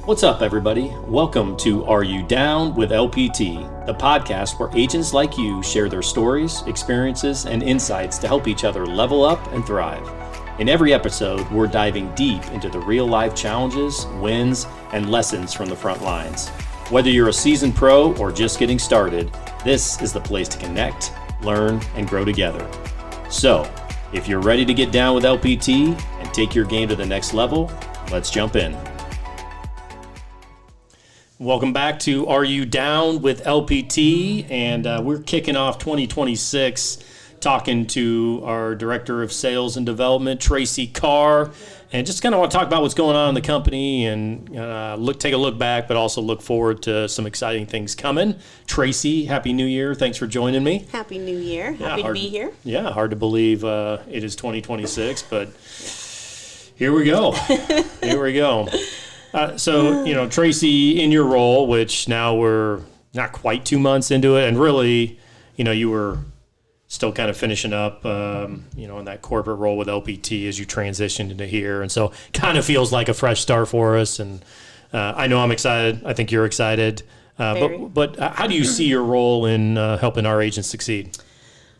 What's up, everybody? Welcome to Are You Down with LPT, the podcast where agents like you share their stories, experiences, and insights to help each other level up and thrive. In every episode, we're diving deep into the real-life challenges, wins, and lessons from the front lines. Whether you're a seasoned pro or just getting started, this is the place to connect, learn, and grow together. So, if you're ready to get down with LPT and take your game to the next level, let's jump in. Welcome back to Are You Down with LPT, and we're kicking off 2026 talking to our Director of Sales and Development, Tracey Carr, and just kind of want to talk about what's going on in the company and take a look back, but also look forward to some exciting things coming. Tracey, Happy New Year. Thanks for joining me. Happy New Year. Happy to be here. Yeah, hard to believe it is 2026, but here we go. Here we go. So, Tracey, in your role, which now we're not quite 2 months into it, and really, you were still kind of finishing up, in that corporate role with LPT as you transitioned into here. And so kind of feels like a fresh start for us. And I know I'm excited. I think you're excited. But how do you see your role in helping our agents succeed?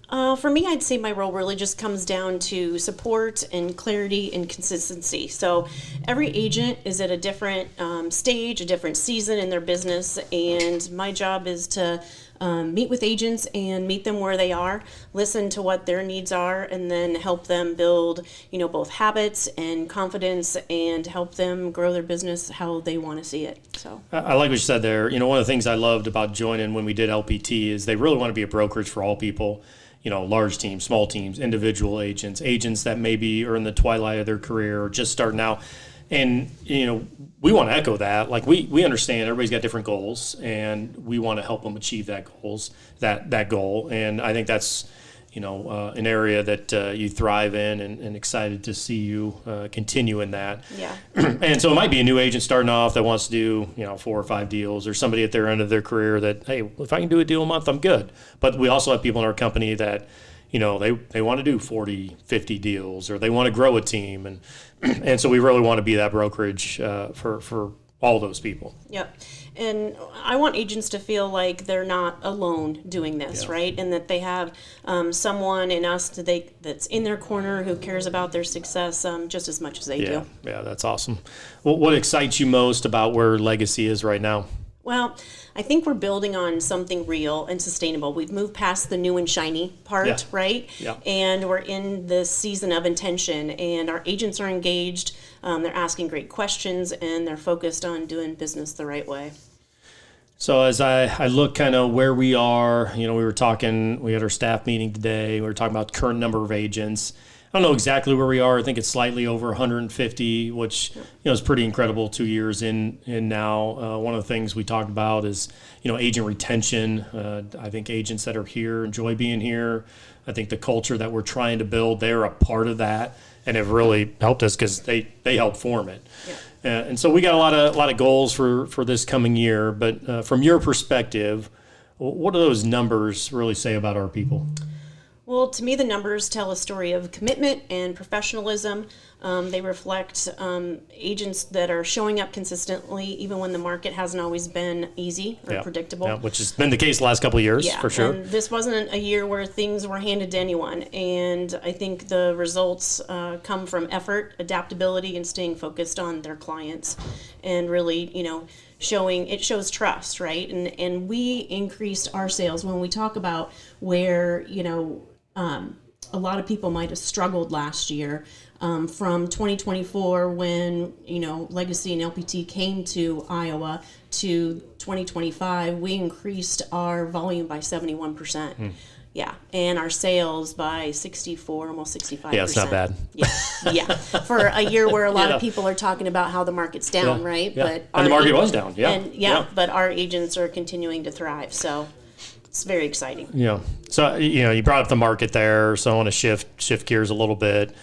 For me, I'd say my role really just comes down to support and clarity and consistency. So every agent is at a different stage, a different season in their business, and my job is to meet with agents and meet them where they are, listen to what their needs are, and then help them build, both habits and confidence and help them grow their business how they want to see it. So I like what you said there. One of the things I loved about joining when we did LPT is they really want to be a brokerage for all people. Large teams, small teams, individual agents that maybe are in the twilight of their career or just starting out. And, we want to echo that. Like we understand everybody's got different goals and we want to help them achieve that goal. And I think that's, an area that you thrive in and excited to see you continue in that. Yeah. And so it might be a new agent starting off that wants to do, 4 or 5 deals, or somebody at their end of their career that, hey, if I can do a deal a month, I'm good. But we also have people in our company that, they want to do 40, 50 deals, or they want to grow a team. And so we really want to be that brokerage for all those people. Yep. And I want agents to feel like they're not alone doing this, right? And that they have someone in us that's in their corner who cares about their success just as much as they do. Yeah, that's awesome. Well, what excites you most about where Legacy is right now? Well, I think we're building on something real and sustainable. We've moved past the new and shiny part, right? Yeah. And we're in this season of intention, and our agents are engaged. They're asking great questions, and they're focused on doing business the right way. So as I look kind of where we are, we had our staff meeting today. We were talking about the current number of agents. I don't know exactly where we are. I think it's slightly over 150, which is pretty incredible 2 years in now. One of the things we talked about is agent retention. I think agents that are here enjoy being here. I think the culture that we're trying to build, they're a part of that, and have really helped us because they help form it. Yeah. And so we got a lot of goals for this coming year. But from your perspective, what do those numbers really say about our people? Well, to me, the numbers tell a story of commitment and professionalism. They reflect agents that are showing up consistently, even when the market hasn't always been easy or predictable. Yeah, which has been the case the last couple of years, for sure. And this wasn't a year where things were handed to anyone. And I think the results come from effort, adaptability, and staying focused on their clients. And really, it shows trust, right? And we increased our sales when we talk about where, a lot of people might have struggled last year from 2024 when, Legacy and LPT came to Iowa to 2025, we increased our volume by 71%. Yeah, and our sales by 64, almost 65%. Yeah, it's not bad. Yeah. For a year where a lot of people are talking about how the market's down, right? Yeah. But and the market was down, but our agents are continuing to thrive, so it's very exciting. Yeah. So, you brought up the market there, so I want to shift gears a little bit.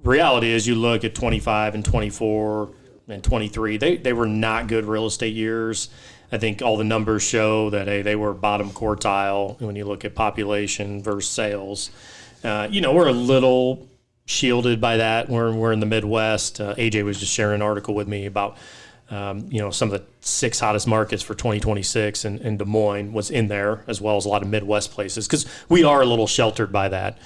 Reality is you look at 25 and 24 and 23, they were not good real estate years. I think all the numbers show that, hey, they were bottom quartile when you look at population versus sales. We're a little shielded by that. We're in the Midwest. AJ was just sharing an article with me about some of the 6 hottest markets for 2026, and Des Moines was in there, as well as a lot of Midwest places, because we are a little sheltered by that.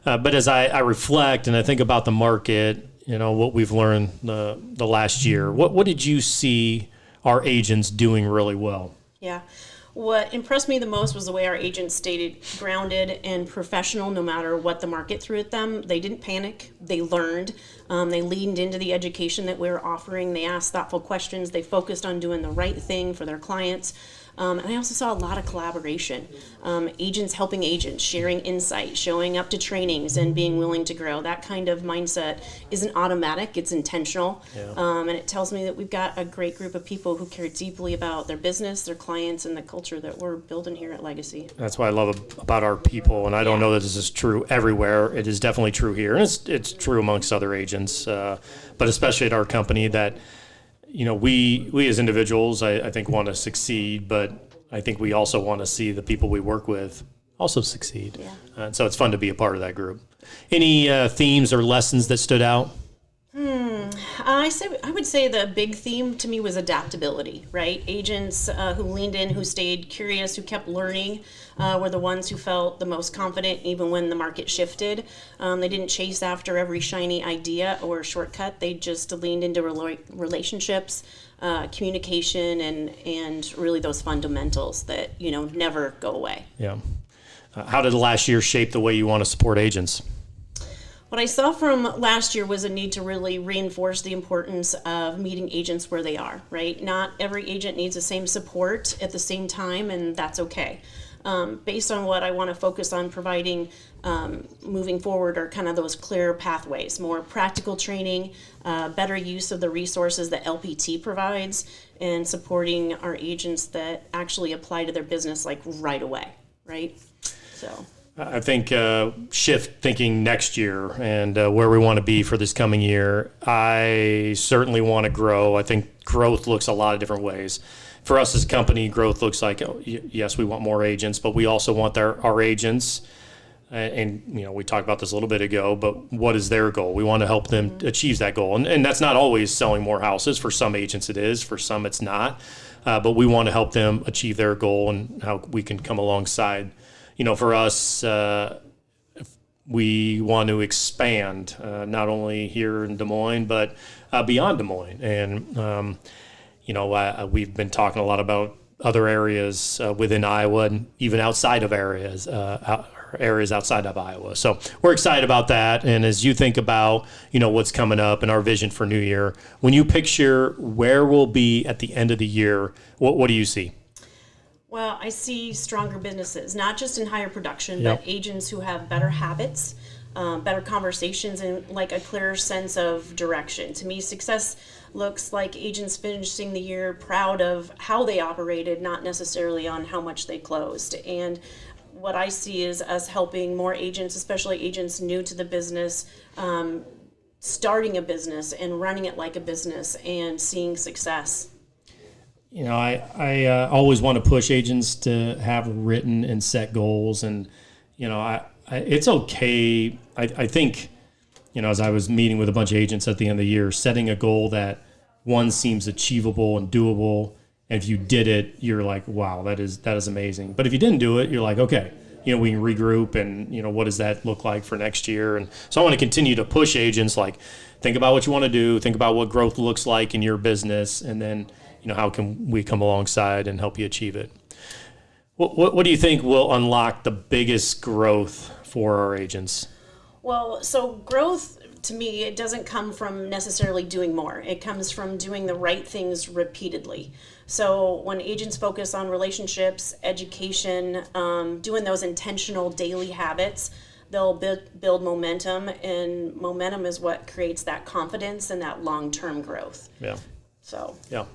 But as I reflect and I think about the market, what we've learned the last year, what did you see our agents doing really well? Yeah. What impressed me the most was the way our agents stayed grounded and professional no matter what the market threw at them. They didn't panic. They learned. They leaned into the education that we were offering. They asked thoughtful questions. They focused on doing the right thing for their clients. And I also saw a lot of collaboration. Agents helping agents, sharing insight, showing up to trainings and being willing to grow. That kind of mindset isn't automatic, it's intentional. Yeah. And it tells me that we've got a great group of people who care deeply about their business, their clients, and the culture that we're building here at Legacy. That's what I love about our people, and I don't know that this is true everywhere. It is definitely true here, and it's true amongst other agents, but especially at our company that we as individuals, I think, want to succeed, but I think we also want to see the people we work with also succeed. Yeah. And so it's fun to be a part of that group. Any themes or lessons that stood out? I would say the big theme to me was adaptability, right? Agents who leaned in, who stayed curious, who kept learning, were the ones who felt the most confident even when the market shifted. They didn't chase after every shiny idea or shortcut. They just leaned into relationships, communication, and really those fundamentals that, never go away. Yeah. How did last year shape the way you want to support agents? What I saw from last year was a need to really reinforce the importance of meeting agents where they are, right? Not every agent needs the same support at the same time, and that's okay. Based on what I want to focus on providing moving forward are kind of those clear pathways, more practical training, better use of the resources that LPT provides, and supporting our agents that actually apply to their business like right away, right? So I think shift thinking next year and where we want to be for this coming year. I certainly want to grow. I think growth looks a lot of different ways. For us as a company, growth looks like, yes, we want more agents, but we also want our agents, and we talked about this a little bit ago, but what is their goal? We want to help them achieve that goal. And that's not always selling more houses. For some agents it is, for some it's not. But we want to help them achieve their goal and how we can come alongside. For us, we want to expand, not only here in Des Moines, but beyond Des Moines. And, we've been talking a lot about other areas within Iowa and even outside of areas outside of Iowa. So we're excited about that. And as you think about, what's coming up and our vision for New Year, when you picture where we'll be at the end of the year, what do you see? Well, I see stronger businesses, not just in higher production, Yep. but agents who have better habits, better conversations, and like a clearer sense of direction. To me, success looks like agents finishing the year proud of how they operated, not necessarily on how much they closed. And what I see is us helping more agents, especially agents new to the business, starting a business and running it like a business and seeing success. I always want to push agents to have written and set goals, and it's okay. I think as I was meeting with a bunch of agents at the end of the year, setting a goal that one seems achievable and doable, and if you did it, you're like, wow, that is amazing. But if you didn't do it, you're like, okay, we can regroup, and what does that look like for next year? And so I want to continue to push agents, like, think about what you want to do, think about what growth looks like in your business, and then how can we come alongside and help you achieve it? What do you think will unlock the biggest growth for our agents? Well, so growth, to me, it doesn't come from necessarily doing more. It comes from doing the right things repeatedly. So when agents focus on relationships, education, doing those intentional daily habits, they'll build momentum, and momentum is what creates that confidence and that long-term growth. Yeah. So. Yeah.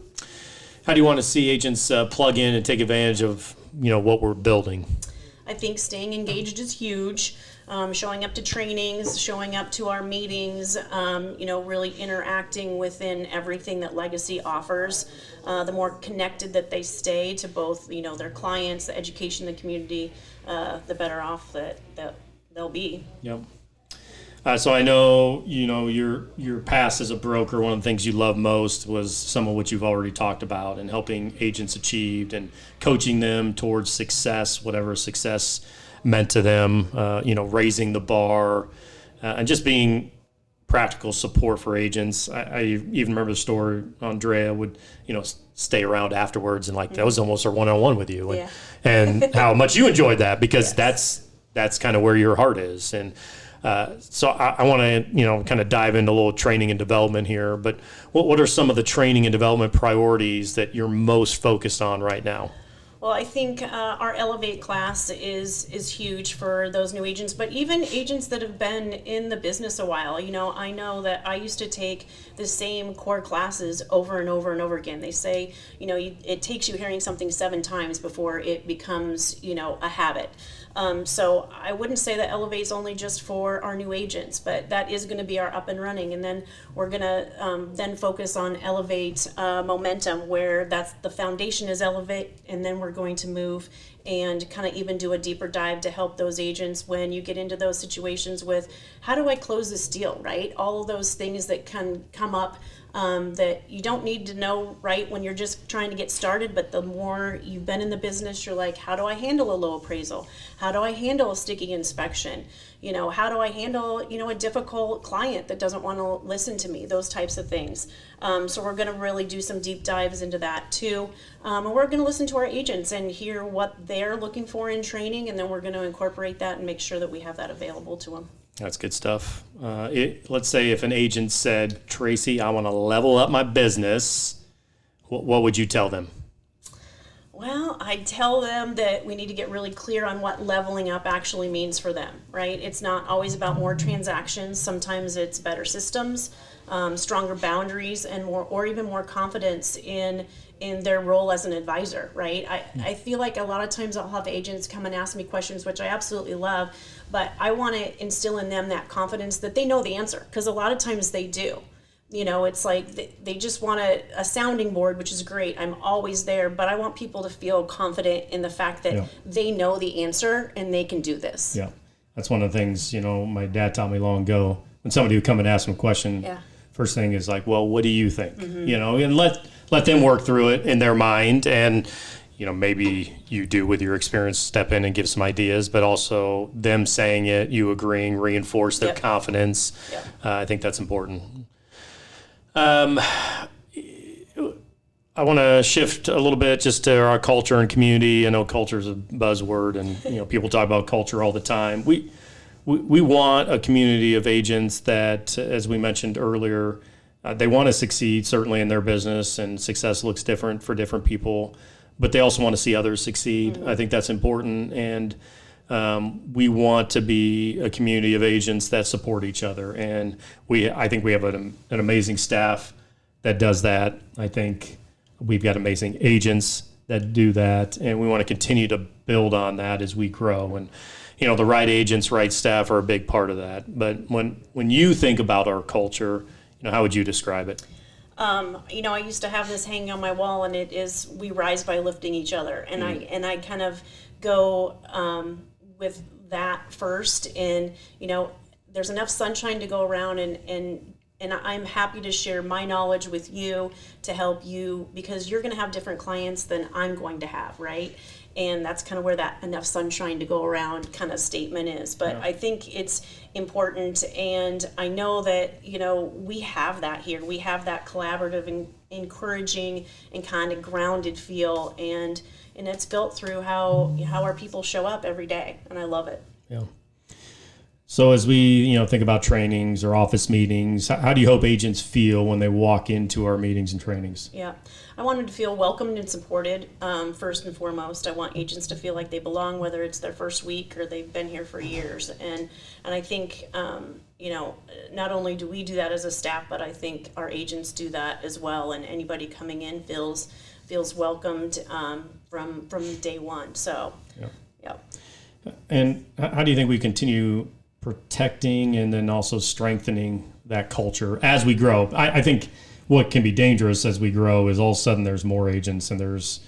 How do you want to see agents plug in and take advantage of what we're building? I think staying engaged is huge. Showing up to trainings, showing up to our meetings, really interacting within everything that Legacy offers. The more connected that they stay to both, their clients, the education, the community, the better off that they'll be. Yep. So I know, your past as a broker, one of the things you love most was some of what you've already talked about and helping agents achieve and coaching them towards success, whatever success meant to them, raising the bar, and just being practical support for agents. I even remember the story Andrea would, stay around afterwards and that was almost a one-on-one with you and how much you enjoyed that because that's kind of where your heart is. And so I want to, kind of dive into a little training and development here, but what are some of the training and development priorities that you're most focused on right now? Well, I think our Elevate class is huge for those new agents, but even agents that have been in the business a while. I know that I used to take the same core classes over and over and over again. They say, it takes you hearing something 7 times before it becomes, a habit. So I wouldn't say that Elevate's only just for our new agents, but that is going to be our up and running. And then we're going to then focus on Elevate Momentum, where that's the foundation is Elevate, and then we're going to move and kind of even do a deeper dive to help those agents when you get into those situations with how do I close this deal, right? All of those things that can come up that you don't need to know right when you're just trying to get started, but the more you've been in the business, you're like, how do I handle a low appraisal? How do I handle a sticky inspection? How do I handle, a difficult client that doesn't want to listen to me? Those types of things. So we're going to really do some deep dives into that too. And we're going to listen to our agents and hear what they're looking for in training, and then we're going to incorporate that and make sure that we have that available to them. That's good stuff. Let's say if an agent said, Tracey, I want to level up my business, what would you tell them? Well, I'd tell them that we need to get really clear on what leveling up actually means for them, right? It's not always about more transactions. Sometimes it's better systems, stronger boundaries, and more, or even more confidence in their role as an advisor, right? I feel like a lot of times I'll have agents come and ask me questions, which I absolutely love, but I want to instill in them that confidence that they know the answer, because a lot of times they do. It's like they just want a sounding board, which is great. I'm always there, but I want people to feel confident in the fact that they know the answer and they can do this. Yeah, that's one of the things, my dad taught me long ago. When somebody would come and ask him a question, first thing is like, well, what do you think? And let them work through it in their mind. And, maybe you do with your experience, step in and give some ideas, but also them saying it, you agreeing, reinforce their confidence. I think that's important. I want to shift a little bit just to our culture and community. I know culture is a buzzword, and people talk about culture all the time. We want a community of agents that, as we mentioned earlier, they want to succeed certainly in their business, and success looks different for different people. But they also want to see others succeed. Mm-hmm. I think that's important, and we want to be a community of agents that support each other, and I think we have an amazing staff that does that. I think we've got amazing agents that do that, and we want to continue to build on that as we grow. And the right agents, right staff are a big part of that. But when you think about our culture, how would you describe it? I used to have this hanging on my wall, and it is we rise by lifting each other, and I kind of go with that first, and there's enough sunshine to go around, and I'm happy to share my knowledge with you to help you, because you're going to have different clients than I'm going to have, right? And that's kind of where that enough sunshine to go around kind of statement is. But I think it's important, and I know that, we have that here. We have that collaborative and encouraging and kind of grounded feel, and it's built through how our people show up every day, and I love it. Yeah. So as we, think about trainings or office meetings, how do you hope agents feel when they walk into our meetings and trainings? Yeah, I want them to feel welcomed and supported, first and foremost. I want agents to feel like they belong, whether it's their first week or they've been here for years. And I think, not only do we do that as a staff, but I think our agents do that as well. And anybody coming in feels welcomed from day one. So, yeah. And how do you think we continue protecting and then also strengthening that culture as we grow? I think what can be dangerous as we grow is all of a sudden there's more agents and there's,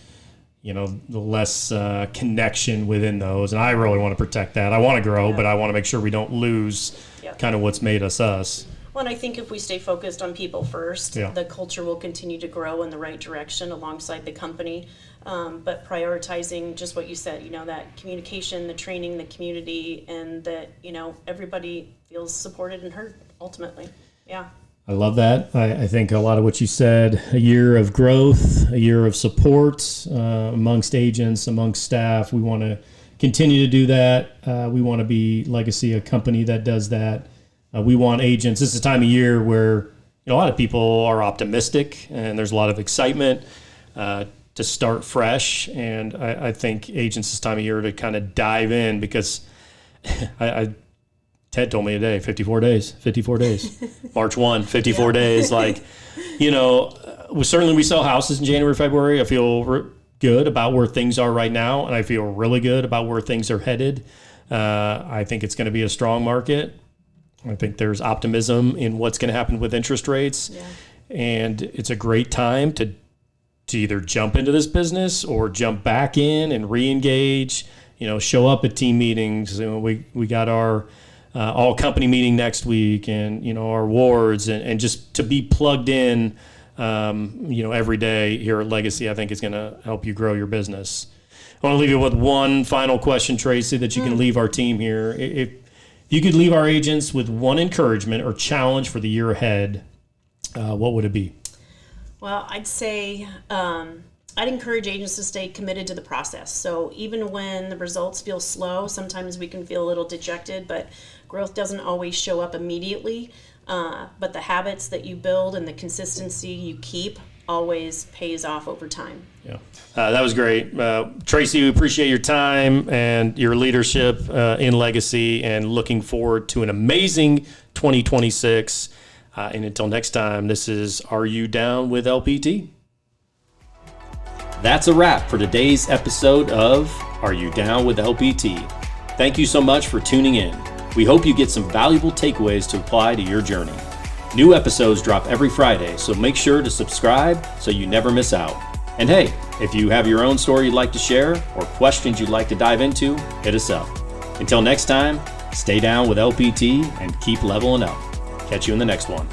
the less connection within those. And I really want to protect that. I want to grow, but I want to make sure we don't lose kind of what's made us us. Well, and I think if we stay focused on people first, Yeah. the culture will continue to grow in the right direction alongside the company. But prioritizing just what you said, that communication, the training, the community, and that, everybody feels supported and heard ultimately. Yeah. I love that. I think a lot of what you said, a year of growth, a year of support amongst agents, amongst staff. We want to continue to do that. We want to be Legacy, a company that does that. We want agents. This is a time of year where a lot of people are optimistic and there's a lot of excitement to start fresh. And I think agents this time of year to kind of dive in because Ted told me today, 54 days, March 1, 54 days. Like, we sell houses in January, February. I feel good about where things are right now. And I feel really good about where things are headed. I think it's going to be a strong market. I think there's optimism in what's going to happen with interest rates. Yeah. And it's a great time to either jump into this business or jump back in and re-engage, show up at team meetings. We got our all company meeting next week and, our awards and just to be plugged in, every day here at Legacy, I think is going to help you grow your business. I want to leave you with one final question, Tracey, that you can leave our team here. If you could leave our agents with one encouragement or challenge for the year ahead, what would it be? Well, I'd say I'd encourage agents to stay committed to the process. So even when the results feel slow, sometimes we can feel a little dejected, but growth doesn't always show up immediately. But the habits that you build and the consistency you keep always pays off over time. Yeah, that was great. Tracey, we appreciate your time and your leadership in Legacy and looking forward to an amazing 2026. And until next time, this is Are You Down with LPT? That's a wrap for today's episode of Are You Down with LPT? Thank you so much for tuning in. We hope you get some valuable takeaways to apply to your journey. New episodes drop every Friday, so make sure to subscribe so you never miss out. And hey, if you have your own story you'd like to share or questions you'd like to dive into, hit us up. Until next time, stay down with LPT and keep leveling up. Catch you in the next one.